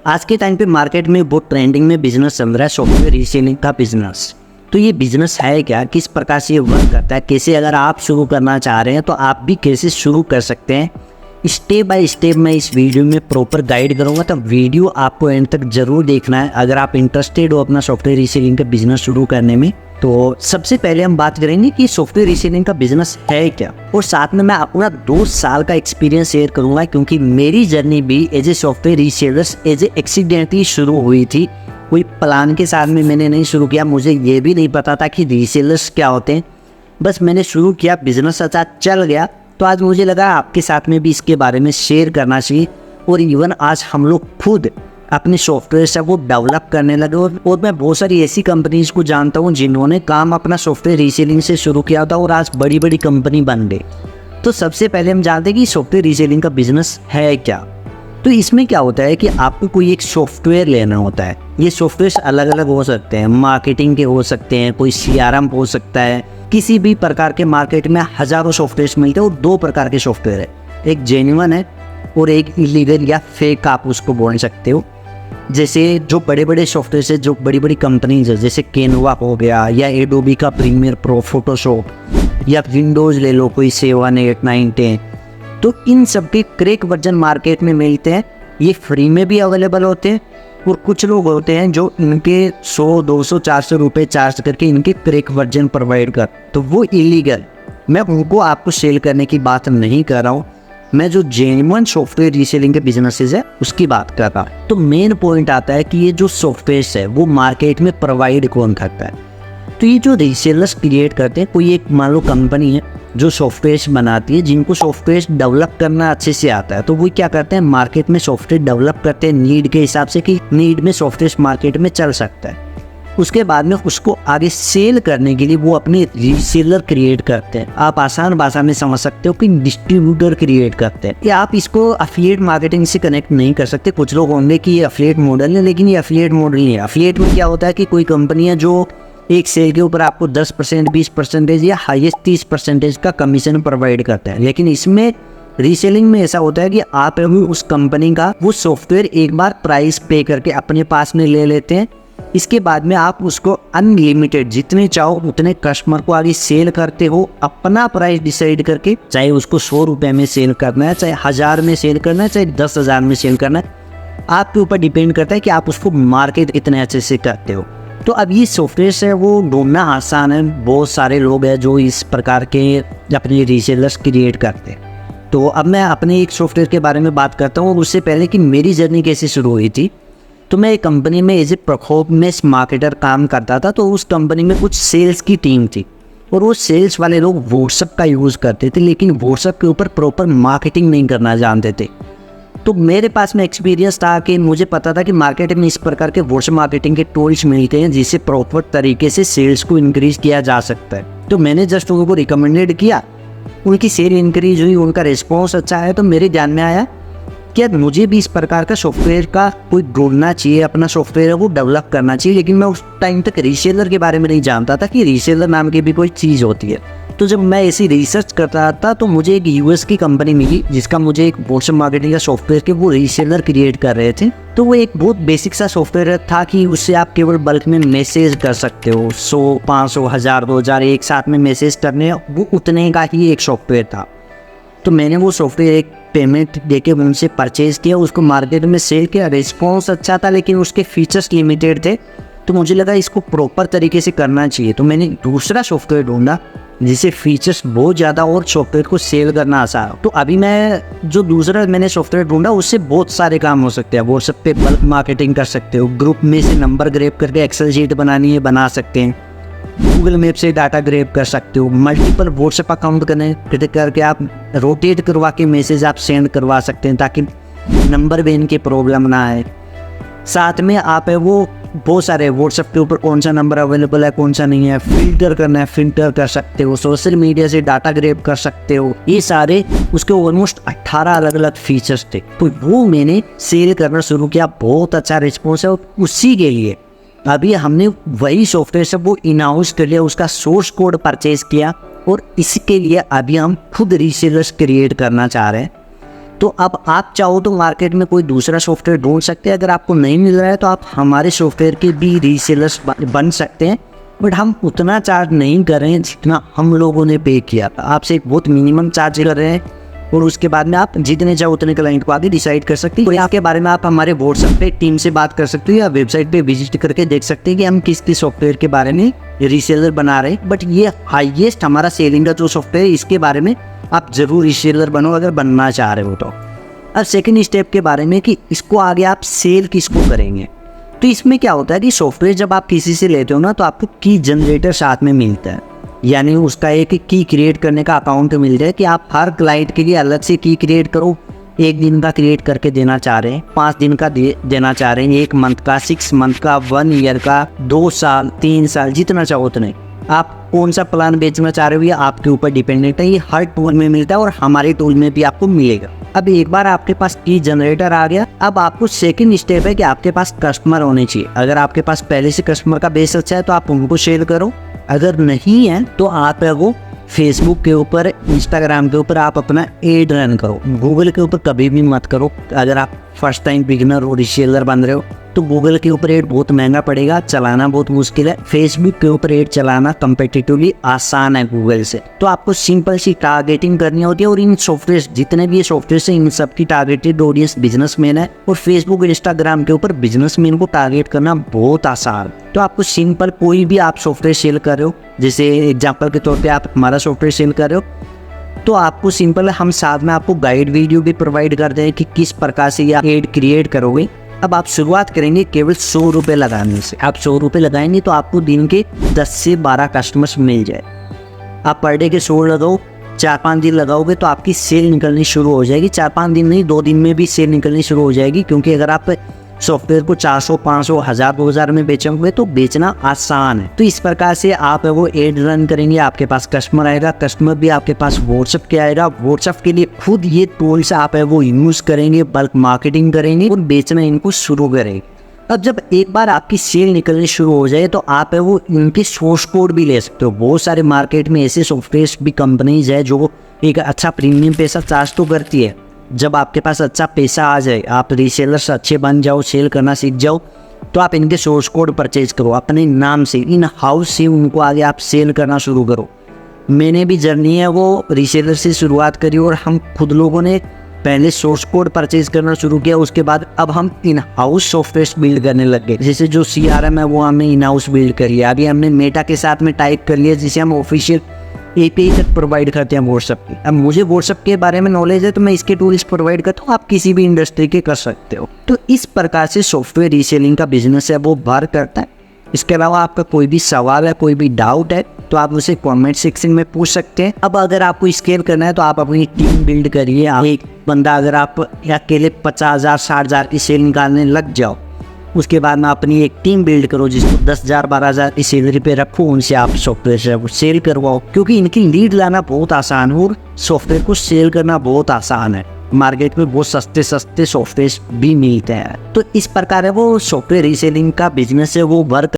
आज के टाइम पे मार्केट में बहुत ट्रेंडिंग में बिजनेस चल रहा है सॉफ्टवेयर रीसेलिंग का बिजनेस। तो ये बिजनेस है क्या, किस प्रकार से ये वर्क करता है, कैसे अगर आप शुरू करना चाह रहे हैं तो आप भी कैसे शुरू कर सकते हैं, स्टेप बाय स्टेप मैं इस वीडियो में प्रॉपर गाइड करूंगा। तो वीडियो आपको एंड तक जरूर देखना है अगर आप इंटरेस्टेड हो अपना सॉफ्टवेयर रीसेलिंग का बिजनेस शुरू करने में। तो सबसे पहले हम बात करेंगे कि सॉफ्टवेयर रीसेलिंग का बिजनेस है क्या, और साथ में मैं अपना 2 साल का एक्सपीरियंस शेयर करूंगा, क्योंकि मेरी जर्नी भी as a software resellers as a accidentally शुरू हुई थी। कोई प्लान के साथ में मैंने नहीं शुरू किया, मुझे ये भी नहीं पता था कि रीसेलर्स क्या होते हैं। बस मैंने शुरू किया, बिजनेस अच्छा चल गया, तो आज मुझे लगा आपके साथ में भी इसके बारे में शेयर करना चाहिए। और इवन आज हम लोग खुद अपने सॉफ्टवेयर से वो डेवलप करने लगे। और मैं बहुत सारी ऐसी कंपनीज को जानता हूँ जिन्होंने काम अपना सॉफ्टवेयर रीसेलिंग से शुरू किया था और आज बड़ी बड़ी कंपनी बन गई। तो सबसे पहले हम जानते हैं कि सॉफ्टवेयर रीसेलिंग का बिजनेस है क्या। तो इसमें क्या होता है कि आपको कोई एक सॉफ्टवेयर लेना होता है। ये सॉफ्टवेयर अलग अलग हो सकते हैं, मार्केटिंग के हो सकते हैं, कोई CRM हो सकता है। किसी भी प्रकार के मार्केट में हज़ारों सॉफ्टवेयर मिलते हैं और 2 प्रकार के सॉफ्टवेयर है, एक जेन्युइन है और एक इलीगल या फेक आप उसको बोल सकते हो। जैसे जो बड़े बड़े सॉफ्टवेयर है, जो बड़ी बड़ी कंपनीज है, जैसे कैनवा हो गया या एडोबी का प्रीमियर प्रो, फोटोशॉप या विंडोज़ ले लो कोई 7, 8, 9, 10। तो इन सब के क्रैक वर्जन मार्केट में मिलते हैं। ये फ्री में भी अवेलेबल होते हैं और कुछ लोग होते हैं जो इनके 100, 200, 400 रुपये चार्ज करके इनके क्रैक वर्जन प्रोवाइड कर, तो वो इलीगल। मैं उनको आपको सेल करने की बात नहीं कर रहा हूँ, मैं जो जेन्युइन सॉफ्टवेयर रीसेलिंग के बिजनेसेस है उसकी बात कर रहा हूँ। तो मेन पॉइंट आता है कि ये जो सॉफ्टवेयर है वो मार्केट में प्रोवाइड कौन करता है। तो ये जो रीसेलर्स क्रिएट करते हैं, कोई एक मान लो कंपनी है जो सॉफ्टवेयर बनाती है, जिनको सॉफ्टवेयर डेवलप करना अच्छे से आता है, तो वो क्या करते हैं मार्केट में सॉफ्टवेयर डेवलप करते हैं नीड के हिसाब से कि नीड में सॉफ्टवेयर मार्केट में चल सकता है। उसके बाद में उसको आगे सेल करने के लिए वो अपने रीसेलर क्रिएट करते हैं। आप आसान भाषा में समझ सकते हो कि डिस्ट्रीब्यूटर क्रिएट करते हैं। या आप इसको अफिलिएट मार्केटिंग से कनेक्ट नहीं कर सकते। कुछ लोग होंगे कि ये अफिलिएट मॉडल है, लेकिन ये अफिलिएट मॉडल नहीं है। अफिलिएट में क्या होता है कि कोई कंपनी है जो एक सेल के ऊपर आपको 10%, 20% या हाईएस्ट 30% का कमीशन प्रोवाइड करता है। लेकिन इसमें रीसेलिंग में ऐसा होता है कि आप उस कंपनी का वो सॉफ्टवेयर एक बार प्राइस पे करके अपने पास में ले लेते हैं। इसके बाद में आप उसको अनलिमिटेड जितने चाहो उतने कस्टमर को आगे सेल करते हो, अपना प्राइस डिसाइड करके, चाहे उसको 100 रुपये में सेल करना है, चाहे 1000 में सेल करना है, चाहे 10,000 में सेल करना है। आपके ऊपर डिपेंड करता है कि आप उसको मार्केट कितने अच्छे से करते हो। तो अब ये सॉफ्टवेयर है वो ढूंढना आसान है। बहुत सारे लोग हैं जो इस प्रकार के अपने रीसेलर्स क्रिएट करते हैं। तो अब मैं अपने एक सॉफ्टवेयर के बारे में बात करता हूँ। उससे पहले कि मेरी जर्नी कैसे शुरू हुई थी, तो मैं एक कंपनी में एज ए परफॉर्मेंस मार्केटर काम करता था। तो उस कंपनी में कुछ सेल्स की टीम थी और वो सेल्स वाले लोग व्हाट्सएप का यूज़ करते थे, लेकिन व्हाट्सएप के ऊपर प्रॉपर मार्केटिंग नहीं करना जानते थे। तो मेरे पास में एक्सपीरियंस था कि मुझे पता था कि मार्केट में इस प्रकार के व्हाट्सएप मार्केटिंग के टूल्स मिलते हैं जिससे प्रॉपर तरीके से सेल्स को इंक्रीज किया जा सकता है। तो मैंने जस्ट उनको रिकमेंडेड किया, उनकी सेल इंक्रीज हुई, उनका रिस्पॉन्स अच्छा है। तो मेरे ध्यान में आया कि मुझे भी इस प्रकार का सॉफ्टवेयर का कोई ढूंढना चाहिए, अपना सॉफ्टवेयर है वो डेवलप करना चाहिए। लेकिन मैं उस टाइम तक रीसेलर के बारे में नहीं जानता था कि रीसेलर नाम की भी कोई चीज़ होती है। तो जब मैं ऐसी रिसर्च करता था तो मुझे एक US की कंपनी मिली जिसका मुझे एक व्हाट्सएप मार्केटिंग का सॉफ्टवेयर के वो रीसेलर क्रिएट कर रहे थे। तो वो एक बहुत बेसिक सा सॉफ्टवेयर था कि उससे आप केवल बल्क में मैसेज कर सकते हो। 100, 500, 1000, 2000 एक साथ में मैसेज करने, वो उतने का ही एक सॉफ्टवेयर था। तो मैंने वो सॉफ्टवेयर एक पेमेंट देके उनसे परचेज़ किया, उसको मार्केट में सेल किया। रिस्पॉन्स अच्छा था लेकिन उसके फीचर्स लिमिटेड थे। तो मुझे लगा इसको प्रॉपर तरीके से करना चाहिए। तो मैंने दूसरा सॉफ्टवेयर ढूंढा जिसे फीचर्स बहुत ज़्यादा और सॉफ्टवेयर को सेल करना आसान। तो अभी मैं जो दूसरा मैंने सॉफ्टवेयर ढूंढा उससे बहुत सारे काम हो सकते हैं। व्हाट्सएप पे बल्क मार्केटिंग कर सकते हो, ग्रुप में से नंबर ग्रैब करके एक्सेल शीट बनानी है बना सकते हैं, गूगल मैप से डाटा ग्रैब कर सकते हो, मल्टीपल व्हाट्सएप अकाउंट कनेक्ट करके आप रोटेट करवा के मैसेज आप सेंड करवा सकते हैं ताकि नंबर वेन की प्रॉब्लम ना आए। साथ में आप है वो बहुत सारे व्हाट्सएप के ऊपर कौन सा नंबर अवेलेबल है कौन सा नहीं है फिल्टर करना है, फिल्टर कर सकते हो, सोशल मीडिया से डाटा ग्रैब कर सकते हो। ये सारे उसके ऑलमोस्ट 18 अलग अलग फीचर्स थे। तो वो मैंने सेल करना शुरू किया, बहुत अच्छा रिस्पॉन्स है। और उसी के लिए अभी हमने वही सॉफ्टवेयर से वो इन हाउस कर लिया, उसका सोर्स कोड परचेज किया और इसके लिए अभी हम खुद रीसेलर्स क्रिएट करना चाह रहे हैं। तो अब आप चाहो तो मार्केट में कोई दूसरा सॉफ्टवेयर ढूंढ सकते हैं। अगर आपको नहीं मिल रहा है तो आप हमारे सॉफ्टवेयर के भी रीसेलर्स बन सकते हैं, बट हम उतना चार्ज नहीं कर रहे हैं जितना हम लोगों ने पे किया था। आपसे एक बहुत मिनिमम चार्ज कर रहे हैं और उसके बाद में आप जितने चाहो उतने क्लाइंट को आगे डिसाइड कर सकते हैं। इसके बारे में आप हमारे व्हाट्सएप पे टीम से बात कर सकते हो या वेबसाइट पे विजिट करके देख सकते हैं कि हम किस किस सॉफ्टवेयर के बारे में रीसेलर बना रहे हैं। बट ये हाईएस्ट हमारा सेलिंग का जो सॉफ्टवेयर है, इसके बारे में आप जरूर रीसेलर बनो अगर बनना चाह रहे हो तो। अब सेकंड स्टेप के बारे में कि इसको आगे आप सेल किसको करेंगे, तो इसमें क्या होता है कि सॉफ्टवेयर जब आप किसी से लेते हो ना तो आपको की जनरेटर साथ में मिलता है, यानी उसका एक की क्रिएट करने का अकाउंट मिल जाए कि आप हर क्लाइंट के लिए अलग से की क्रिएट करो। 1 दिन का क्रिएट करके देना चाह रहे हैं, 5 दिन का देना चाह रहे हैं, 1 मंथ का, 6 मंथ का, 1 ईयर का, 2 साल, 3 साल, जितना चाहो उतने। आप कौन सा प्लान बेचना चाह रहे हो ये आपके ऊपर डिपेंडेंट है। ये हर टूल में मिलता है और हमारे टूल में भी आपको मिलेगा। अब एक बार आपके पास की जनरेटर आ गया, अब आपको सेकंड स्टेप है कि आपके पास कस्टमर होने चाहिए। अगर आपके पास पहले से कस्टमर का बेस अच्छा है तो आप उनको शेयर करो, अगर नहीं है तो आप वो फेसबुक के ऊपर, इंस्टाग्राम के ऊपर आप अपना एड रन करो। गूगल के ऊपर कभी भी मत करो। अगर आप फर्स्ट टाइम बिगिनर और रीसेलर बन रहे हो तो गूगल के ऊपर एड बहुत महंगा पड़ेगा, चलाना बहुत मुश्किल है। फेसबुक के ऊपर एड चलाना कंपेटिटिवली आसान है गूगल से। तो आपको सिंपल सी टारगेटिंग करनी होती है और इन सॉफ्टवेयर जितने भी ये सॉफ्टवेयर है इन सबकी टारगेटेड ऑडियंस बिजनेसमैन है और फेसबुक और इंस्टाग्राम के ऊपर बिजनेसमैन को टारगेट करना बहुत आसान। तो आपको सिंपल कोई भी आप सॉफ्टवेयर सेल कर रहे हो, जैसे एग्जाम्पल के तौर पर आप हमारा सॉफ्टवेयर सेल कर रहे हो, तो आपको सिंपल हम साथ में आपको गाइड वीडियो भी प्रोवाइड करते हैं कि किस प्रकार से ये एड क्रिएट करोगे। अब आप शुरुआत करेंगे केवल 100 रुपये लगाने से। आप 100 रुपये लगाएंगे तो आपको दिन के 10 से 12 कस्टमर्स मिल जाए। आप पर डे के 100 लगाओ, 4-5 दिन लगाओगे तो आपकी सेल निकलनी शुरू हो जाएगी। 4-5 दिन नहीं, 2 दिन में भी सेल निकलनी शुरू हो जाएगी, क्योंकि अगर आप सॉफ्टवेयर को 400, 500, 1000, 2000 में बेचोगे तो बेचना आसान है। तो इस प्रकार से आप वो एड रन करेंगे, आपके पास कस्टमर आएगा, कस्टमर भी आपके पास व्हाट्सएप के आएगा। व्हाट्सएप के लिए खुद ये टूल्स आप वो यूज करेंगे, बल्क मार्केटिंग करेंगे और बेचना इनको शुरू करेंगे। अब जब एक बार आपकी सेल निकलनी शुरू हो जाए तो आप वो इनके सोर्स कोड भी ले सकते हो। बहुत सारे मार्केट में ऐसे सॉफ्टवेयर भी कंपनीज है जो एक अच्छा प्रीमियम पैसा चार्ज तो करती है। जब आपके पास अच्छा पैसा आ जाए, आप रीसेलर्स अच्छे बन जाओ, सेल करना सीख जाओ, तो आप इनके सोर्स कोड परचेज करो अपने नाम से, इन हाउस से उनको आगे आप सेल करना शुरू करो। मैंने भी जर्नी है वो रीसेलर से शुरुआत करी और हम खुद लोगों ने पहले सोर्स कोड परचेज करना शुरू किया, उसके बाद अब हम इन हाउस सॉफ्टवेयर बिल्ड करने लग गए। जैसे जो CRM है वो हमने इन हाउस बिल्ड करी है। अभी हमने मेटा के साथ में टाइप कर लिया जिसे हम ऑफिशियल API तक प्रोवाइड करते हैं व्हाट्सएप की। अब मुझे व्हाट्सएप के बारे में नॉलेज है तो मैं इसके टूल्स प्रोवाइड करता हूँ, आप किसी भी इंडस्ट्री के कर सकते हो। तो इस प्रकार से सॉफ्टवेयर रीसेलिंग का बिजनेस है वो बाहर करता है। इसके अलावा आपका कोई भी सवाल है, कोई भी डाउट है तो आप उसे कमेंट सेक्शन में पूछ सकते हैं। अब अगर आपको स्केल करना है तो आप अपनी टीम बिल्ड करिए। एक बंदा अगर आप अकेले 50,000 60,000 की सेल निकालने लग जाओ, उसके बाद में अपनी एक टीम बिल्ड करो जिसको 10,000 12,000 की सैलरी पे रखो, उनसे आप सॉफ्टवेयर से सेल करवाओ, क्योंकि इनकी लीड लाना बहुत आसान है और सॉफ्टवेयर को सेल करना बहुत आसान है। मार्केट में बहुत सस्ते सस्ते सॉफ्टवेयर भी मिलते हैं। तो इस प्रकार है वो सॉफ्टवेयर रीसेलिंग का बिजनेस है वो वर्क